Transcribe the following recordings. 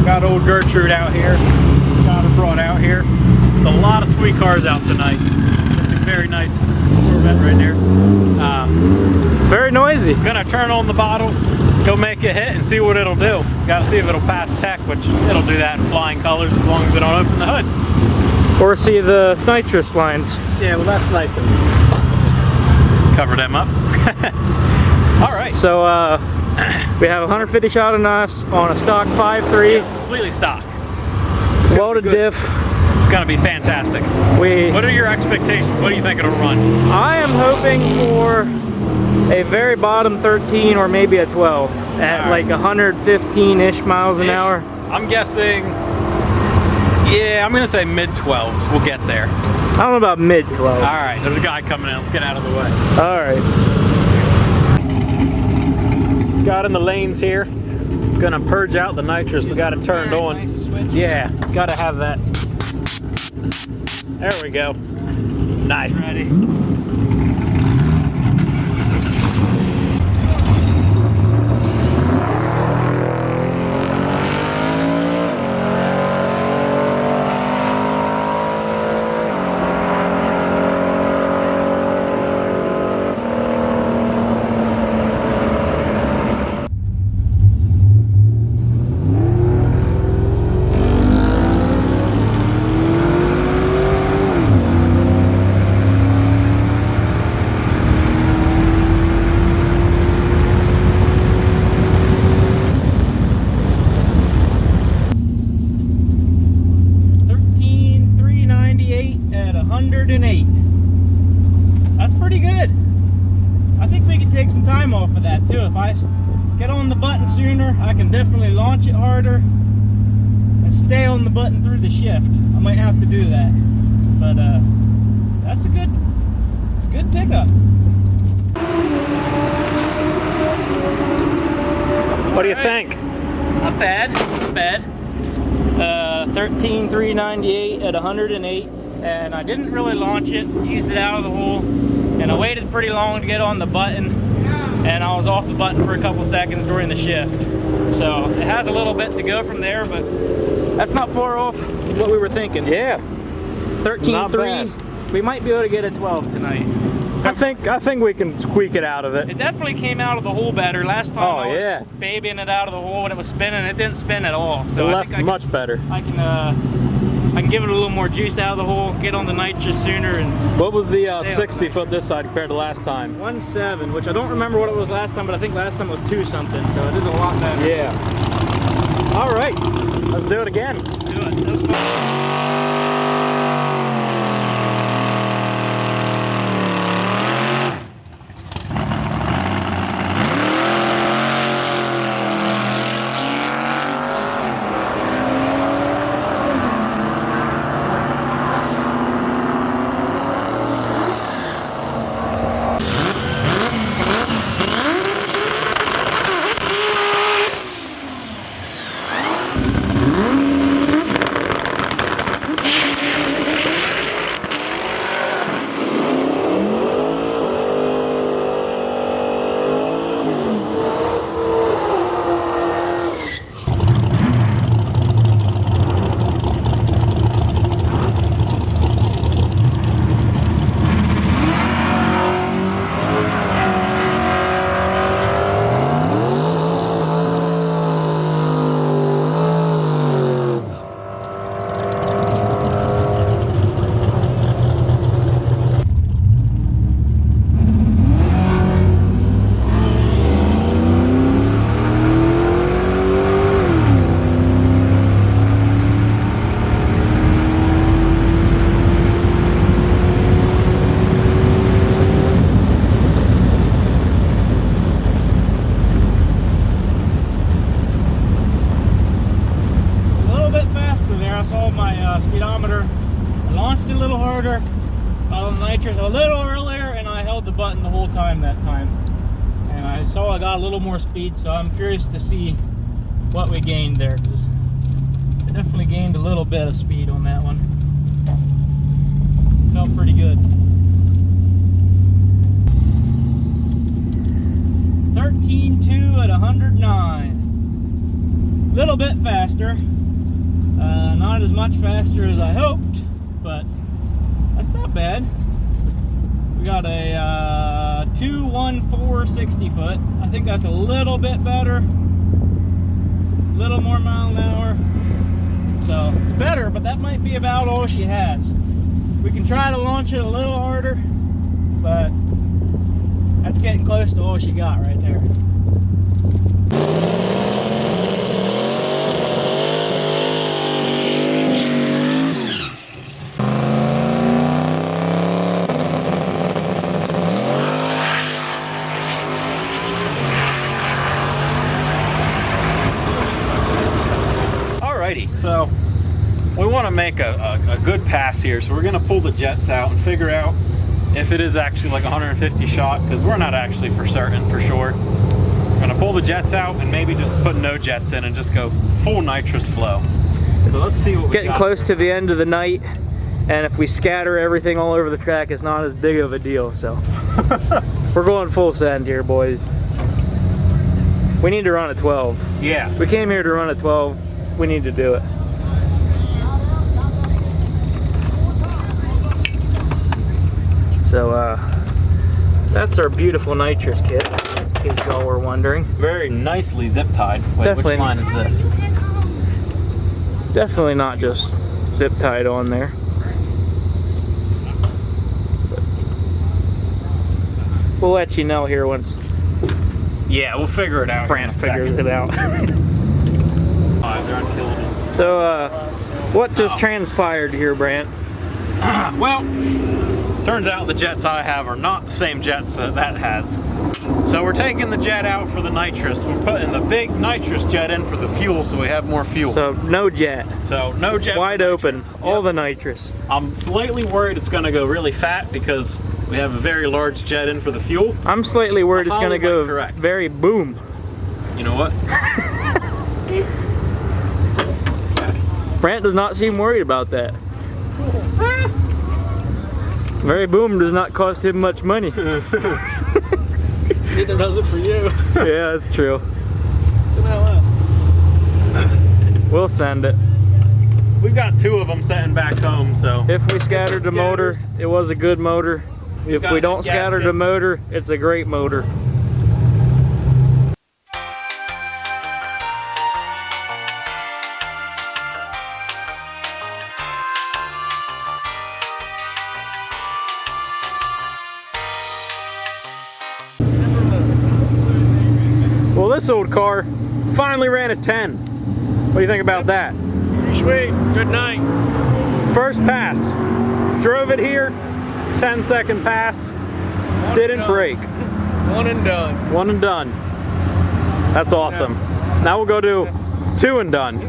Got old Gertrude out here. Got her brought out here. There's a lot of sweet cars out tonight. Very nice Corvette right there. It's very noisy. Gonna turn on the bottle, go make a hit and see what it'll do. Gotta see if it'll pass tech, which it'll do that in flying colors as long as they don't open the hood. Or see the nitrous lines. Yeah, well that's nice of me. Just cover them up. All right. So we have 150 shot on us on a stock 5.3. Yeah, completely stock. Welded diff. It's gonna be fantastic. What are your expectations? What do you think it'll run? I am hoping for a very bottom 13 or maybe a 12 at like 115-ish miles an hour. I'm guessing, yeah, I'm gonna say mid-12s. We'll get there. I don't know about mid-12. All right, there's a guy coming in. Let's get out of the way. All right. Got in the lanes here. Gonna purge out the nitrous. We got it turned on. Nice switch. Yeah, gotta have that. There we go. Nice. Ready. That's pretty good. I think we can take some time off of that too. If I get on the button sooner, I can definitely launch it harder and stay on the button through the shift. I might have to do that, but that's a good pickup. What do you think? Not bad, not bad. 13,398 at 108. And I didn't really launch it, used it out of the hole, and I waited pretty long to get on the button, and I was off the button for a couple seconds during the shift. So it has a little bit to go from there, but that's not far off what we were thinking. Yeah. 13.3, we might be able to get a 12 tonight. I think we can squeak it out of it. It definitely came out of the hole better. Last time I was babying it out of the hole when it was spinning, it didn't spin at all. So it left much better. I can give it a little more juice out of the hole, get on the nitrous sooner. And what was the 60 foot this side compared to last time? 1.7, which I don't remember what it was last time, but I think last time was 2 something, so it is a lot better. Yeah. All right, let's do it again. Do it. That was fun. speedometer. I launched it a little harder on the nitrous a little earlier, and I held the button the whole time that time. And I saw I got a little more speed, so I'm curious to see what we gained there, because I definitely gained a little bit of speed on that one. Felt pretty good. 13.2 at 109. Little bit faster. Not as much faster as I hoped, but that's not bad. We got a 214 60 foot. I think that's a little bit better, a little more mile an hour. So it's better, but that might be about all she has. We can try to launch it a little harder, but that's getting close to all she got right there. Alrighty, so we want to make a good pass here, so we're going to pull the jets out and figure out if it is actually like 150 shot, because we're not actually for certain, for sure. We're going to pull the jets out and maybe just put no jets in and just go full nitrous flow. So let's see what we got. Getting close to the end of the night, and if we scatter everything all over the track, it's not as big of a deal, so. We're going full send here, boys. We need to run at 12. Yeah. We came here to run at 12. We need to do it. So that's our beautiful nitrous kit, in case y'all were wondering. Very nicely zip tied. Wait, Definitely. which line is this? Definitely not just zip tied on there. But we'll let you know here once Yeah, we'll figure it out. Brant figures it out. They're unkillable. So what just transpired here, Brant? Well, turns out the jets I have are not the same jets that has. So we're taking the jet out for the nitrous. We're putting the big nitrous jet in for the fuel, so we have more fuel. So no jet. So no jet. Wide open, Yep. all the nitrous. I'm slightly worried it's going to go really fat because we have a very large jet in for the fuel. I'm slightly worried it's going to go correct. very boom. You know what? Brant does not seem worried about that. Very boom does not cost him much money. Neither does it for you. Yeah, that's true. It's an LS. We'll send it. We've got 2 of them sitting back home, so. If we scattered the motor, it was a good motor. If we don't scatter the motor, it's a great motor. Well, this old car finally ran a 10. What do you think about that? Sweet. Good night. First pass. Drove it here. 10-second pass. Didn't break. One and done. One and done. That's awesome. Now we'll go to 2 and done.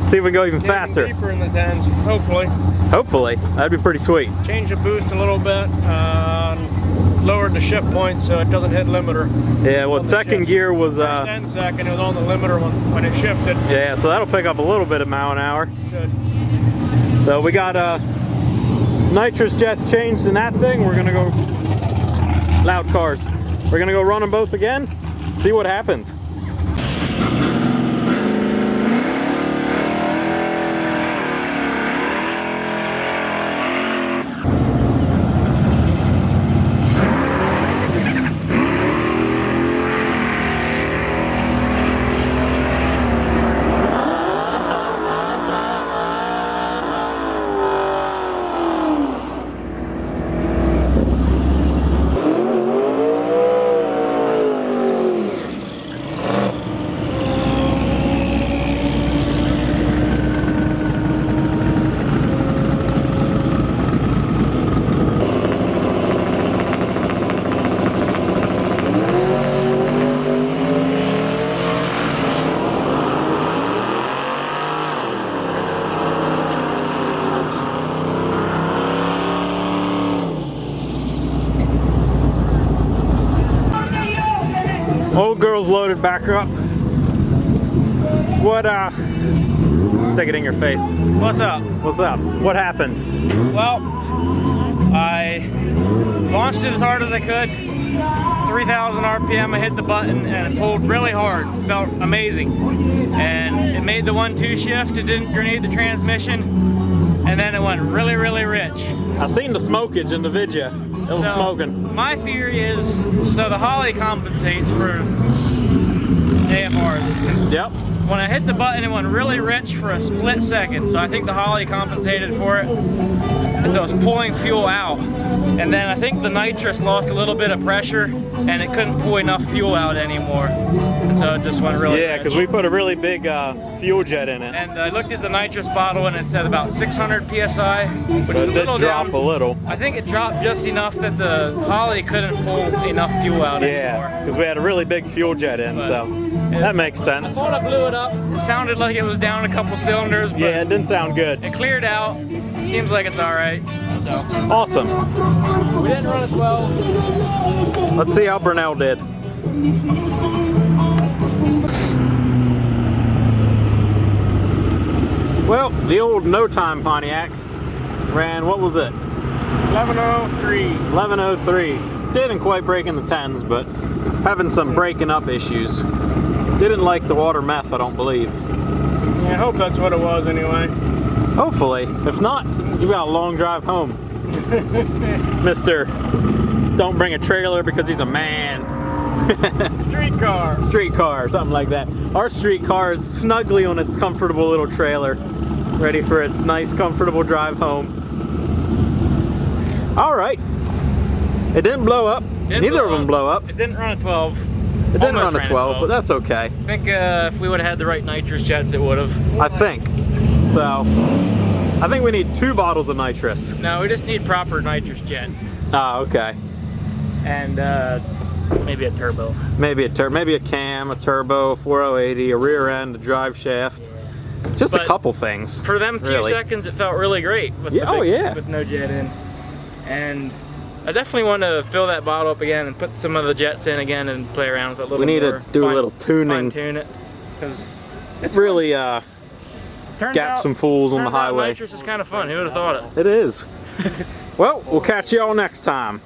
See if we can go even faster. Deeper in the 10s, hopefully. Hopefully. That'd be pretty sweet. Change the boost a little bit. Lowered the shift point so it doesn't hit limiter. Yeah, well, second gear was First and second, it was on the limiter when it shifted. yeah, so that'll pick up a little bit of mile an hour. Should. So we got nitrous jets changed in that thing. We're gonna go loud cars. We're gonna go run them both again, see what happens. Old girl's loaded back up. What, stick it in your face. What's up? What's up? What happened? Well, I launched it as hard as I could. 3,000 RPM, I hit the button and it pulled really hard. Felt amazing. And it made the 1-2 shift, it didn't grenade the transmission, and then it went really, really rich. I seen the smokage in the video. It was smoking. My theory is, so the Holley compensates for AFRs. Yep. When I hit the button, it went really rich for a split second. So I think the Holley compensated for it. And so it was pulling fuel out. And then I think the nitrous lost a little bit of pressure and it couldn't pull enough fuel out anymore. And so it just went really Yeah, because we put a really big fuel jet in it. And I looked at the nitrous bottle and it said about 600 PSI, which But is it a did little drop down. a little. I think it dropped just enough that the Holley couldn't pull enough fuel out anymore. Yeah, because we had a really big fuel jet in, so that makes sense. When I blew it up, it sounded like it was down a couple cylinders, but Yeah, it didn't sound good. it cleared out. Seems like it's all right. So Awesome. we didn't run as well. Let's see how Brunel did. Well, the old no time Pontiac ran, what was it? 1103. 1103. Didn't quite break in the 10s, but having some breaking up issues. Didn't like the water meth, I don't believe. Yeah, I hope that's what it was anyway. Hopefully. If not, you got a long drive home. Mr. Don't bring a trailer because he's a man. Streetcar. Streetcar, something like that. Our streetcar is snugly on its comfortable little trailer, ready for its nice, comfortable drive home. All right. It didn't blow up. Neither of them blow up. It didn't run a 12. It didn't run a 12, but that's okay. I think if we would have had the right nitrous jets, it would have. I think. So, I think we need 2 bottles of nitrous. No, we just need proper nitrous jets. Ah, okay. And maybe a turbo. Maybe a cam, a turbo, 4080, a rear end, a drive shaft. Just But a couple things. For them few really. seconds, it felt really great with, Yeah, with no jet in. And I definitely want to fill that bottle up again and put some of the jets in again and play around with it a little We need more. to do a little tuning. Fine-tune it. Because It's really turns gap out, some fools on the turns out highway. nitrous is kind of fun. Who would have thought it? It is. Well, we'll catch you all next time.